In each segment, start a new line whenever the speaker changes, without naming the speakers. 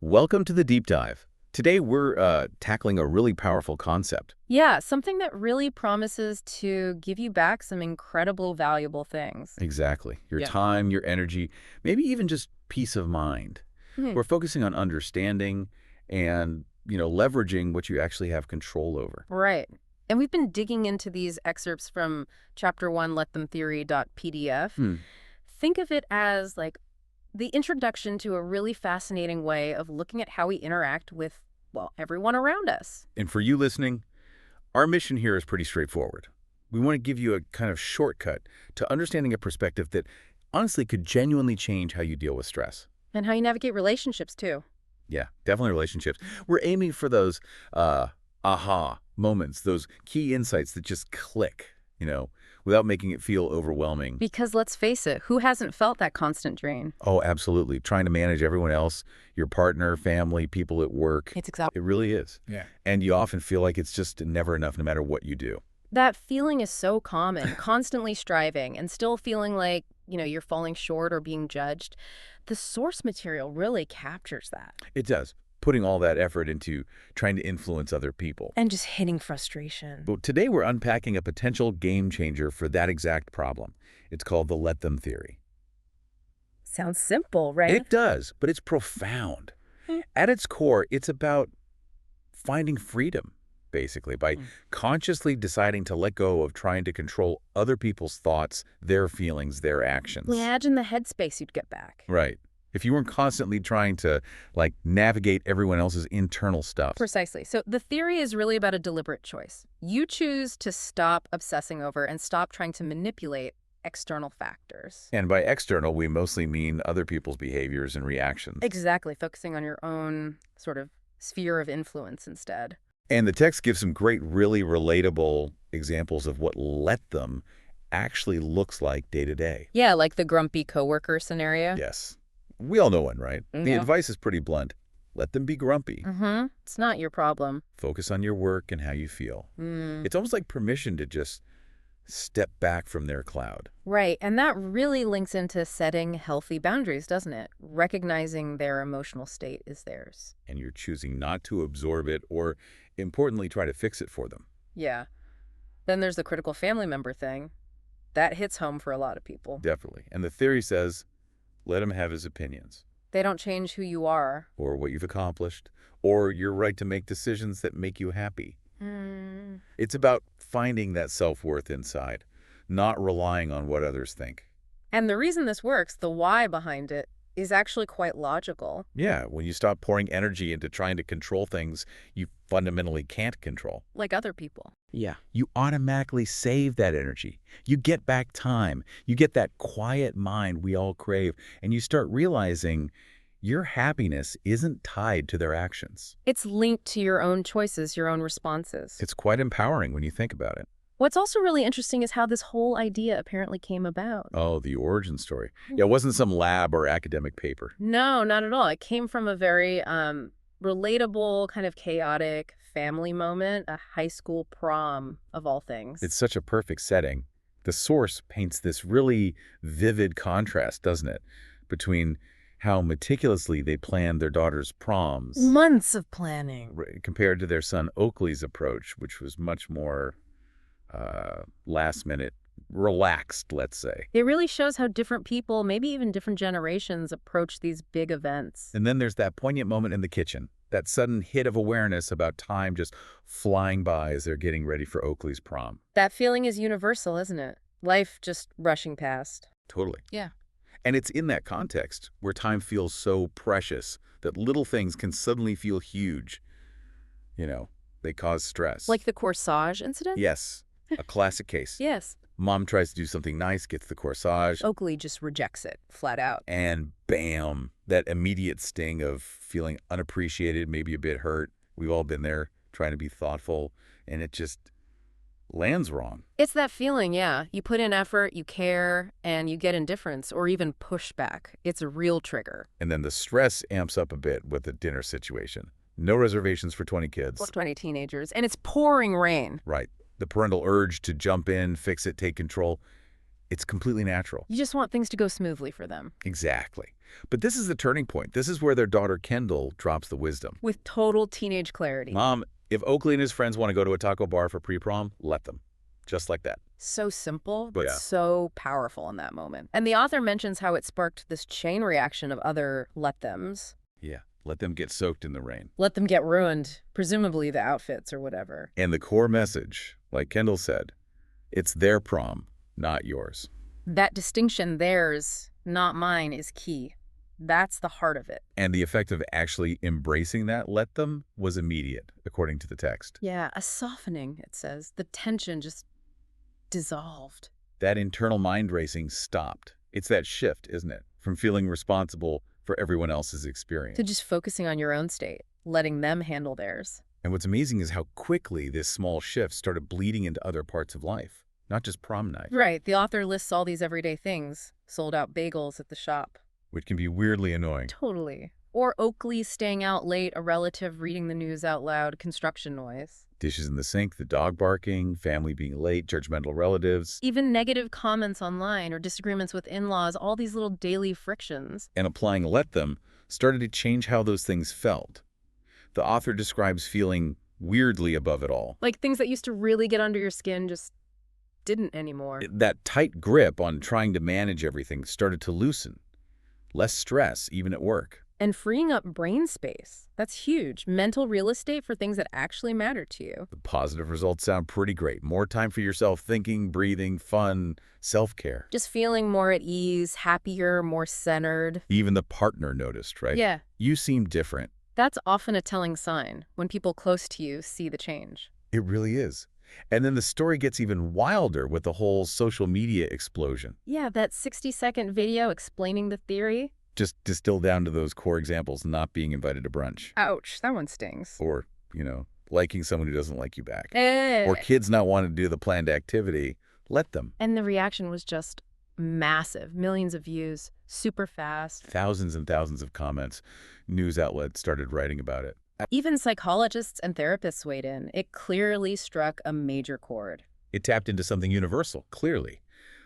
Welcome to the deep dive. Today we're tackling a really powerful concept.
Yeah, something that really promises to give you back some incredible, valuable things.
Exactly. Your
Yeah.
time, your energy, maybe even just peace of mind.
Hmm.
We're focusing on understanding and, leveraging what you actually have control over.
Right. And we've been digging into these excerpts from Chapter 1, letthemtheory.pdf. Think of it as like the introduction to a really fascinating way of looking at how we interact with, well, everyone around us.
And for you listening, our mission here is pretty straightforward. We want to give you a kind of shortcut to understanding a perspective that honestly could genuinely change how you deal with stress.
And how you navigate relationships, too.
Yeah, definitely relationships. We're aiming for those aha moments, those key insights that just click, without making it feel overwhelming.
Because let's face it, who hasn't felt that constant drain?
Oh, absolutely. Trying to manage everyone else, your partner, family, people at work.
It's exactly.
It really is.
Yeah.
And you often feel like it's just never enough no matter what you do.
That feeling is so common, constantly striving and still feeling like, you're falling short or being judged. The source material really captures that.
It does. Putting all that effort into trying to influence other people.
And just hitting frustration.
But today we're unpacking a potential game changer for that exact problem. It's called the let them theory.
Sounds simple, right?
It does, but it's profound. At its core, it's about finding freedom, basically, by consciously deciding to let go of trying to control other people's thoughts, their feelings, their actions.
Imagine the headspace you'd get back.
Right. If you weren't constantly trying to, navigate everyone else's internal stuff.
Precisely. So the theory is really about a deliberate choice. You choose to stop obsessing over and stop trying to manipulate external factors.
And by external, we mostly mean other people's behaviors and reactions.
Exactly. Focusing on your own sort of sphere of influence instead.
And the text gives some great, really relatable examples of what let them actually looks like day to day.
Yeah, like the grumpy coworker scenario.
Yes. We all know one, right? The
Yeah.
advice is pretty blunt. Let them be grumpy.
It's not your problem.
Focus on your work and how you feel.
Mm.
It's almost like permission to just step back from their cloud.
Right, and that really links into setting healthy boundaries, doesn't it? Recognizing their emotional state is theirs.
And you're choosing not to absorb it or, importantly, try to fix it for them.
Yeah. Then there's the critical family member thing. That hits home for a lot of people.
Definitely. And the theory says, let him have his opinions.
They don't change who you are.
Or what you've accomplished. Or your right to make decisions that make you happy. It's about finding that self-worth inside, not relying on what others think.
And the reason this works, the why behind it, is actually quite logical.
Yeah, when you stop pouring energy into trying to control things you fundamentally can't control.
Like other people.
Yeah.
You automatically save that energy. You get back time. You get that quiet mind we all crave. And you start realizing your happiness isn't tied to their actions.
It's linked to your own choices, your own responses.
It's quite empowering when you think about it.
What's also really interesting is how this whole idea apparently came about.
Oh, the origin story. Yeah, it wasn't some lab or academic paper.
No, not at all. It came from a very relatable, kind of chaotic family moment, a high school prom of all things.
It's such a perfect setting. The source paints this really vivid contrast, doesn't it, between how meticulously they planned their daughter's proms
months of planning
compared to their son Oakley's approach, which was much more last minute, relaxed, let's say.
It really shows how different people, maybe even different generations, approach these big events.
And then there's that poignant moment in the kitchen, that sudden hit of awareness about time just flying by as they're getting ready for Oakley's prom.
That feeling is universal, isn't it? Life just rushing past.
Totally.
Yeah.
And it's in that context where time feels so precious that little things can suddenly feel huge. They cause stress.
Like the corsage incident?
Yes, a classic case.
Yes.
Mom tries to do something nice, gets the corsage,
Oakley just rejects it, flat out.
and bam, that immediate sting of feeling unappreciated, maybe a bit hurt. We've all been there, trying to be thoughtful, and it just lands wrong.
It's that feeling, yeah. You put in effort, you care, and you get indifference or even pushback. It's a real trigger.
And then the stress amps up a bit with the dinner situation. No reservations for 20 kids.
20 teenagers, and it's pouring rain.
Right. The parental urge to jump in, fix it, take control. It's completely natural.
You just want things to go smoothly for them.
Exactly. But this is the turning point. This is where their daughter Kendall drops the wisdom.
With total teenage clarity.
Mom, if Oakley and his friends want to go to a taco bar for pre-prom, let them. Just like that.
So simple, but
Yeah.
so powerful in that moment. And the author mentions how it sparked this chain reaction of other let-thems.
Yeah. Let them get soaked in the rain.
Let them get ruined, presumably the outfits or whatever.
And the core message, like Kendall said, it's their prom, not yours.
That distinction, theirs, not mine, is key. That's the heart of it.
And the effect of actually embracing that let them was immediate, according to the text.
Yeah, a softening, it says. The tension just dissolved.
That internal mind racing stopped. It's that shift, isn't it? From feeling responsible for everyone else's experience.
To just focusing on your own state, letting them handle theirs.
And what's amazing is how quickly this small shift started bleeding into other parts of life, not just prom night.
Right, the author lists all these everyday things. Sold out bagels at the shop.
Which can be weirdly annoying.
Totally. Or Oakley staying out late, a relative reading the news out loud, construction noise.
Dishes in the sink, the dog barking, family being late, judgmental relatives.
Even negative comments online or disagreements with in-laws, all these little daily frictions.
And applying let them started to change how those things felt. The author describes feeling weirdly above it all.
Like things that used to really get under your skin just didn't anymore.
That tight grip on trying to manage everything started to loosen. Less stress, even at work.
And freeing up brain space. That's huge. Mental real estate for things that actually matter to you.
The positive results sound pretty great. More time for yourself, thinking, breathing, fun, self-care.
Just feeling more at ease, happier, more centered.
Even the partner noticed, right?
Yeah.
You seem different.
That's often a telling sign when people close to you see the change.
It really is. And then the story gets even wilder with the whole social media explosion.
Yeah, that 60-second video explaining the theory.
Just distilled down to those core examples, not being invited to brunch.
Ouch, that one stings.
Or, liking someone who doesn't like you back. Or kids not wanting to do the planned activity. Let them.
And the reaction was just massive. Millions of views, super fast.
Thousands and thousands of comments. News outlets started writing about it.
Even psychologists and therapists weighed in. It clearly struck a major chord.
It tapped into something universal, clearly.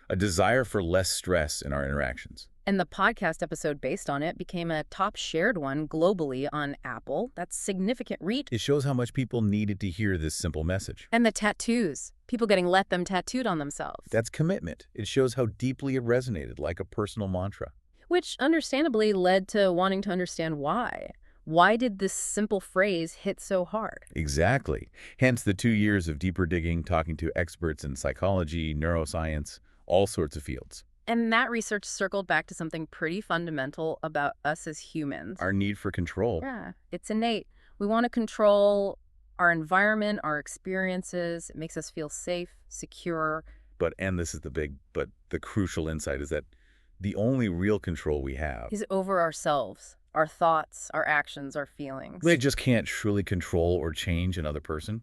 A desire for less stress in our interactions.
And the podcast episode based on it became a top shared one globally on Apple. That's significant reach.
It shows how much people needed to hear this simple message.
And the tattoos. People getting let them tattooed on themselves.
That's commitment. It shows how deeply it resonated, like a personal mantra.
Which understandably led to wanting to understand why. Why did this simple phrase hit so hard?
Exactly. Hence the 2 years of deeper digging, talking to experts in psychology, neuroscience, all sorts of fields.
And that research circled back to something pretty fundamental about us as humans.
Our need for control.
Yeah, it's innate. We want to control our environment, our experiences. It makes us feel safe, secure.
And this is the crucial insight is that the only real control we have
Is over ourselves, our thoughts, our actions, our feelings.
we just can't truly control or change another person,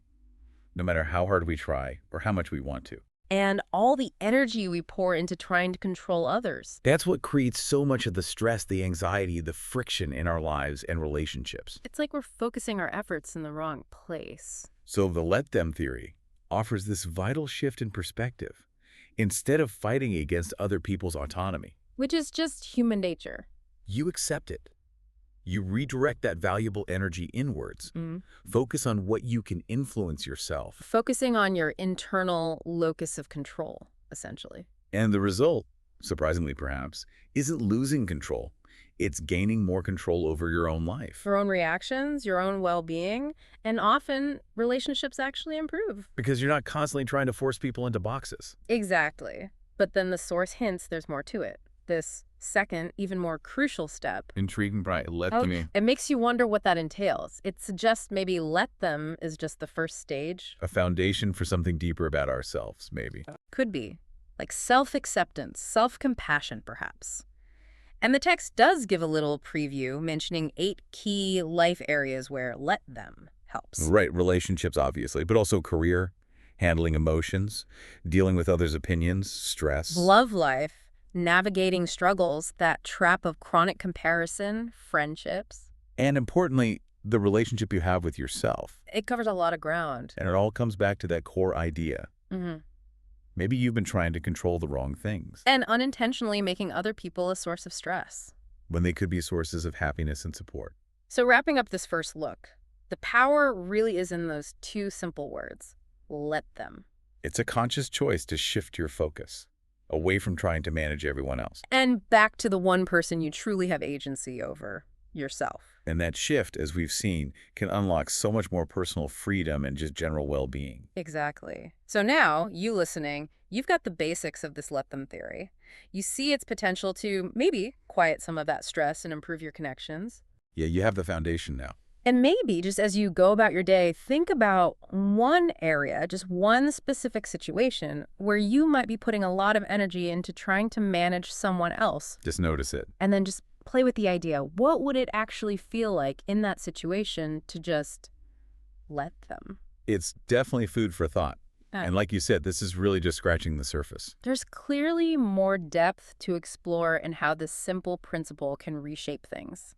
no matter how hard we try or how much we want to.
And all the energy we pour into trying to control others.
That's what creates so much of the stress, the anxiety, the friction in our lives and relationships.
It's like we're focusing our efforts in the wrong place.
So the let them theory offers this vital shift in perspective. Instead of fighting against other people's autonomy,
Which is just human nature.
you accept it. You redirect that valuable energy inwards. Focus on what you can influence yourself.
Focusing on your internal locus of control, essentially.
And the result, surprisingly perhaps, isn't losing control. It's gaining more control over your own life.
Your own reactions, your own well-being, and often relationships actually improve.
Because you're not constantly trying to force people into boxes.
Exactly. But then the source hints there's more to it. This second, even more crucial step.
Intriguing, right? Let them.
It makes you wonder what that entails. It suggests maybe let them is just the first stage.
A foundation for something deeper about ourselves, maybe.
Could be. Like self-acceptance, self-compassion, perhaps. And the text does give a little preview, mentioning 8 key life areas where let them helps.
Right, relationships, obviously, but also career, handling emotions, dealing with others' opinions, stress.
Love life, navigating struggles, that trap of chronic comparison, friendships.
And importantly, the relationship you have with yourself.
It covers a lot of ground.
And it all comes back to that core idea. Maybe you've been trying to control the wrong things
And unintentionally making other people a source of stress.
when they could be sources of happiness and support.
So wrapping up this first look, the power really is in those two simple words. Let them.
It's a conscious choice to shift your focus away from trying to manage everyone else.
And back to the one person you truly have agency over, yourself.
And that shift, as we've seen, can unlock so much more personal freedom and just general well-being.
Exactly. So now, you listening, you've got the basics of this let them theory. You see its potential to maybe quiet some of that stress and improve your connections.
Yeah, you have the foundation now.
And maybe just as you go about your day, think about one area, just one specific situation where you might be putting a lot of energy into trying to manage someone else.
Just notice it.
And then just play with the idea. What would it actually feel like in that situation to just let them?
It's definitely food for thought. And like you said, this is really just scratching the surface.
There's clearly more depth to explore in how this simple principle can reshape things.